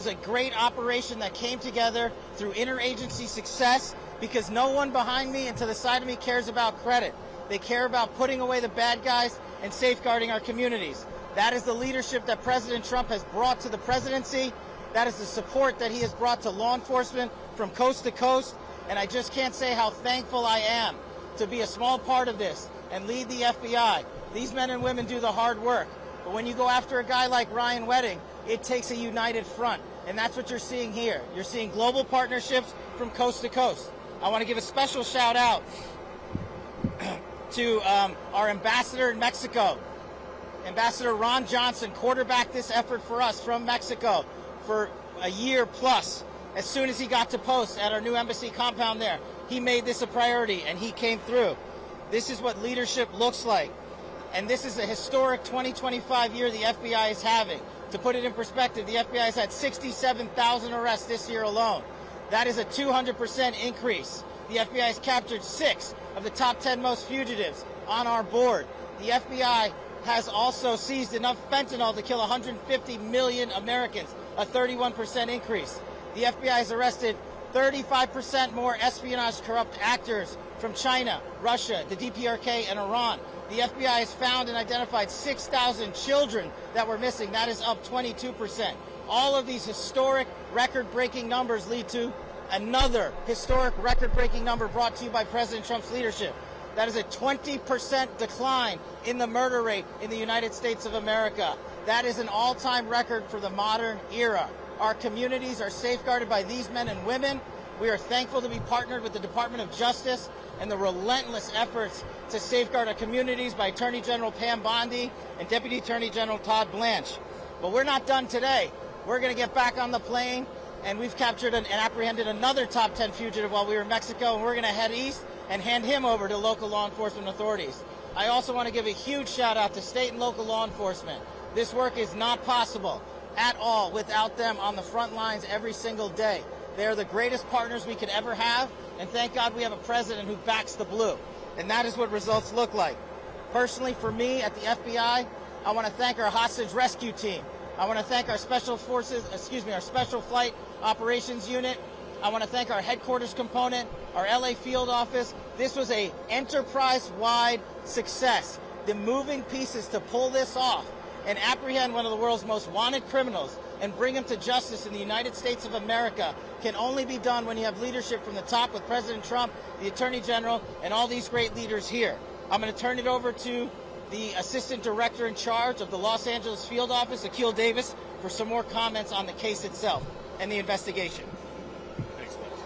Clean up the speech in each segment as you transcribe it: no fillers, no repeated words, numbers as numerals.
It was a great operation that came together through interagency success because no one behind me and to the side of me cares about credit. They care about putting away the bad guys and safeguarding our communities. That is the leadership that President Trump has brought to the presidency. That is the support that he has brought to law enforcement from coast to coast. And I just can't say how thankful I am to be a small part of this and lead the FBI. These men and women do the hard work. But when you go after a guy like Ryan Wedding, it takes a united front. And that's what you're seeing here. You're seeing global partnerships from coast to coast. I want to give a special shout out to our ambassador in Mexico. Ambassador Ron Johnson quarterbacked this effort for us from Mexico for a year plus. As soon as he got to post at our new embassy compound there, he made this a priority and he came through. This is what leadership looks like. And this is a historic 2025 year the FBI is having. To put it in perspective, the FBI has had 67,000 arrests this year alone. That is a 200% increase. The FBI has captured 6 of the top 10 most fugitives on our board. The FBI has also seized enough fentanyl to kill 150 million Americans, a 31% increase. The FBI has arrested 35% more espionage corrupt actors from China, Russia, the DPRK, and Iran. The FBI has found and identified 6,000 children that were missing. That is up 22%. All of these historic record-breaking numbers lead to another historic record-breaking number brought to you by President Trump's leadership. That is a 20% decline in the murder rate in the United States of America. That is an all-time record for the modern era. Our communities are safeguarded by these men and women. We are thankful to be partnered with the Department of Justice and the relentless efforts to safeguard our communities by Attorney General Pam Bondi and Deputy Attorney General Todd Blanche. But we're not done today. We're going to get back on the plane, and we've captured and apprehended another top 10 fugitive while we were in Mexico, and we're going to head east and hand him over to local law enforcement authorities. I also want to give a huge shout out to state and local law enforcement. This work is not possible at all without them on the front lines every single day. They are the greatest partners we could ever have, and thank God we have a president who backs the blue. And that is what results look like. Personally, for me at the FBI, I want to thank our hostage rescue team. I want to thank our special forces, our special flight operations unit. I want to thank our headquarters component, our LA field office. This was an enterprise-wide success. The moving pieces to pull this off and apprehend one of the world's most wanted criminals and bring him to justice in the United States of America can only be done when you have leadership from the top with President Trump, the Attorney General, and all these great leaders here. I'm going to turn it over to the Assistant Director in charge of the Los Angeles Field Office, Akquille Davis, for some more comments on the case itself and the investigation. Thanks, Lex.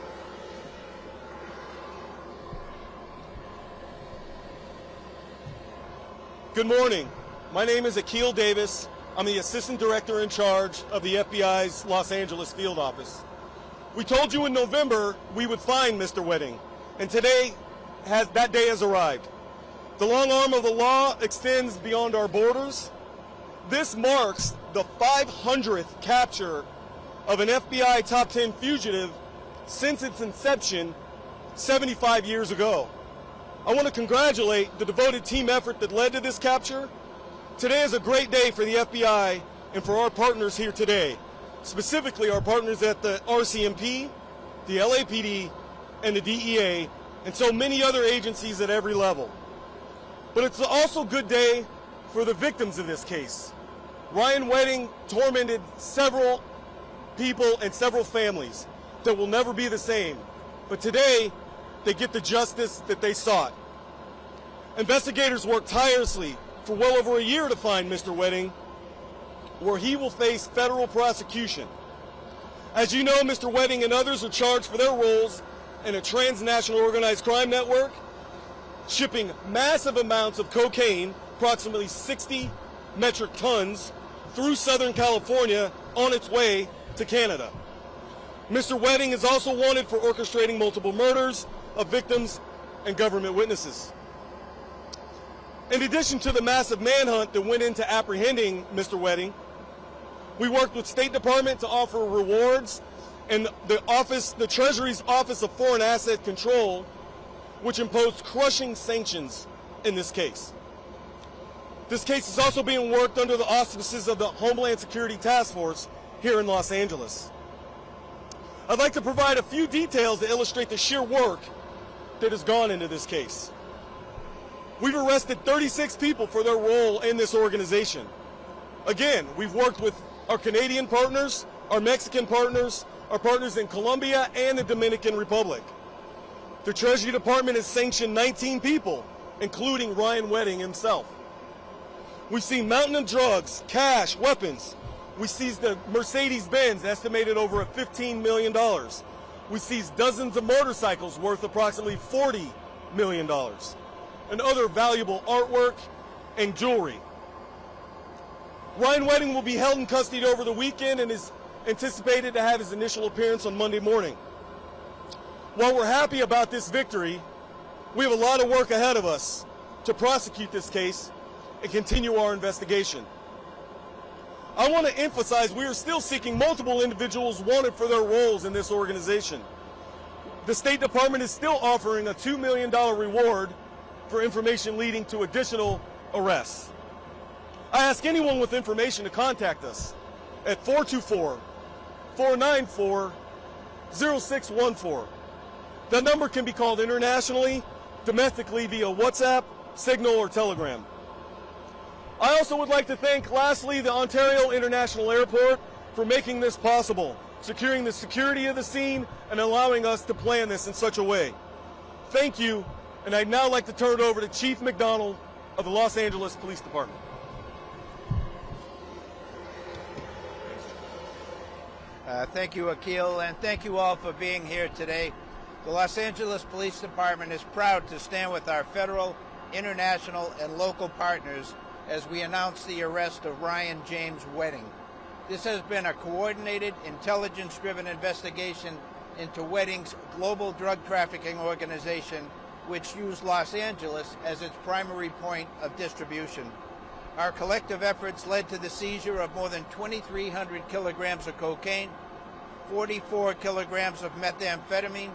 Good morning. My name is Akquille Davis. I'm the Assistant Director in charge of the FBI's Los Angeles Field Office. We told you in November we would find Mr. Wedding, and today that day has arrived. The long arm of the law extends beyond our borders. This marks the 500th capture of an FBI top 10 fugitive since its inception 75 years ago. I want to congratulate the devoted team effort that led to this capture. Today is a great day for the FBI and for our partners here today, specifically our partners at the RCMP, the LAPD, and the DEA, and so many other agencies at every level. But it's also a good day for the victims of this case. Ryan Wedding tormented several people and several families that will never be the same. But today, they get the justice that they sought. Investigators worked tirelessly for well over a year to find Mr. Wedding, where he will face federal prosecution. As you know, Mr. Wedding and others are charged for their roles in a transnational organized crime network, shipping massive amounts of cocaine, approximately 60 metric tons, through Southern California on its way to Canada. Mr. Wedding is also wanted for orchestrating multiple murders of victims and government witnesses. In addition to the massive manhunt that went into apprehending Mr. Wedding, we worked with State Department to offer rewards and the Treasury's Office of Foreign Asset Control, which imposed crushing sanctions in this case. This case is also being worked under the auspices of the Homeland Security Task Force here in Los Angeles. I'd like to provide a few details to illustrate the sheer work that has gone into this case. We've arrested 36 people for their role in this organization. Again, we've worked with our Canadian partners, our Mexican partners, our partners in Colombia and the Dominican Republic. The Treasury Department has sanctioned 19 people, including Ryan Wedding himself. We've seen mountain of drugs, cash, weapons. We seized the Mercedes-Benz, estimated over $15 million. We seized dozens of motorcycles worth approximately $40 million, and other valuable artwork and jewelry. Ryan Wedding will be held in custody over the weekend and is anticipated to have his initial appearance on Monday morning. While we're happy about this victory, we have a lot of work ahead of us to prosecute this case and continue our investigation. I want to emphasize we are still seeking multiple individuals wanted for their roles in this organization. The State Department is still offering a $2 million reward for information leading to additional arrests. I ask anyone with information to contact us at 424-494-0614. That number can be called internationally, domestically via WhatsApp, Signal, or Telegram. I also would like to thank, lastly, the Ontario International Airport for making this possible, securing the security of the scene and allowing us to plan this in such a way. Thank you, and I'd now like to turn it over to Chief McDonnell of the Los Angeles Police Department. Thank you, Akquille, and thank you all for being here today. The Los Angeles Police Department is proud to stand with our federal, international, and local partners as we announce the arrest of Ryan James Wedding. This has been a coordinated, intelligence-driven investigation into Wedding's global drug trafficking organization, which used Los Angeles as its primary point of distribution. Our collective efforts led to the seizure of more than 2,300 kilograms of cocaine, 44 kilograms of methamphetamine,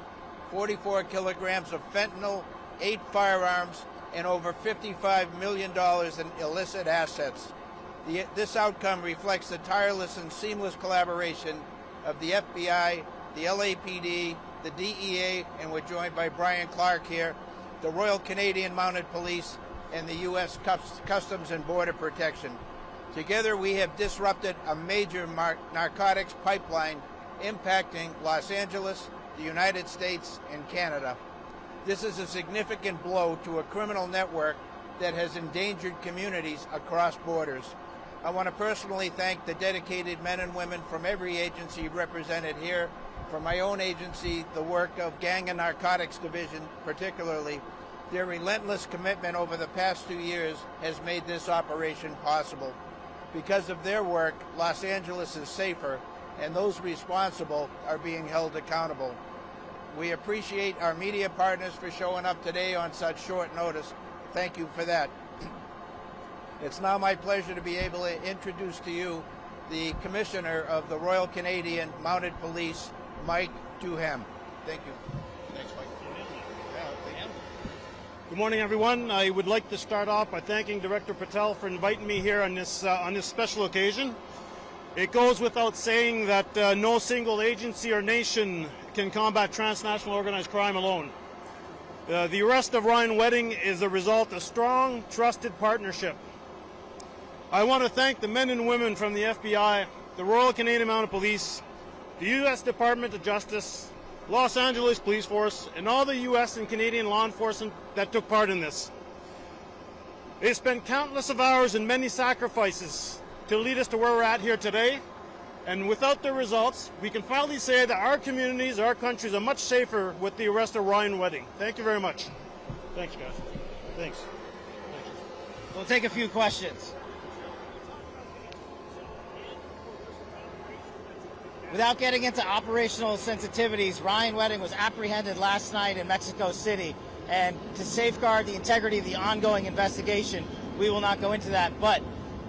44 kilograms of fentanyl, 8 firearms, and over $55 million in illicit assets. This outcome reflects the tireless and seamless collaboration of the FBI, the LAPD, the DEA, and we're joined by Brian Clark here, the Royal Canadian Mounted Police, and the U.S. Customs and Border Protection. Together, we have disrupted a major narcotics pipeline impacting Los Angeles, the United States, and Canada. This is a significant blow to a criminal network that has endangered communities across borders. I want to personally thank the dedicated men and women from every agency represented here, from my own agency, the work of Gang and Narcotics Division particularly. Their relentless commitment over the past 2 years has made this operation possible. Because of their work, Los Angeles is safer, and those responsible are being held accountable. We appreciate our media partners for showing up today on such short notice. Thank you for that. It's now my pleasure to be able to introduce to you the Commissioner of the Royal Canadian Mounted Police, Mike Duheme. Thank you. Thanks, Mike. Good morning, everyone. I would like to start off by thanking Director Patel for inviting me here on this special occasion. It goes without saying that no single agency or nation can combat transnational organized crime alone. The arrest of Ryan Wedding is the result of strong, trusted partnership. I want to thank the men and women from the FBI, the Royal Canadian Mounted Police, the U.S. Department of Justice, Los Angeles Police Force, and all the U.S. and Canadian law enforcement that took part in this. They spent countless of hours and many sacrifices to lead us to where we're at here today. And without the results, we can finally say that our communities, our countries are much safer with the arrest of Ryan Wedding. Thank you very much. Thanks, guys. Thanks. We'll take a few questions. Without getting into operational sensitivities, Ryan Wedding was apprehended last night in Mexico City, and to safeguard the integrity of the ongoing investigation, we will not go into that. But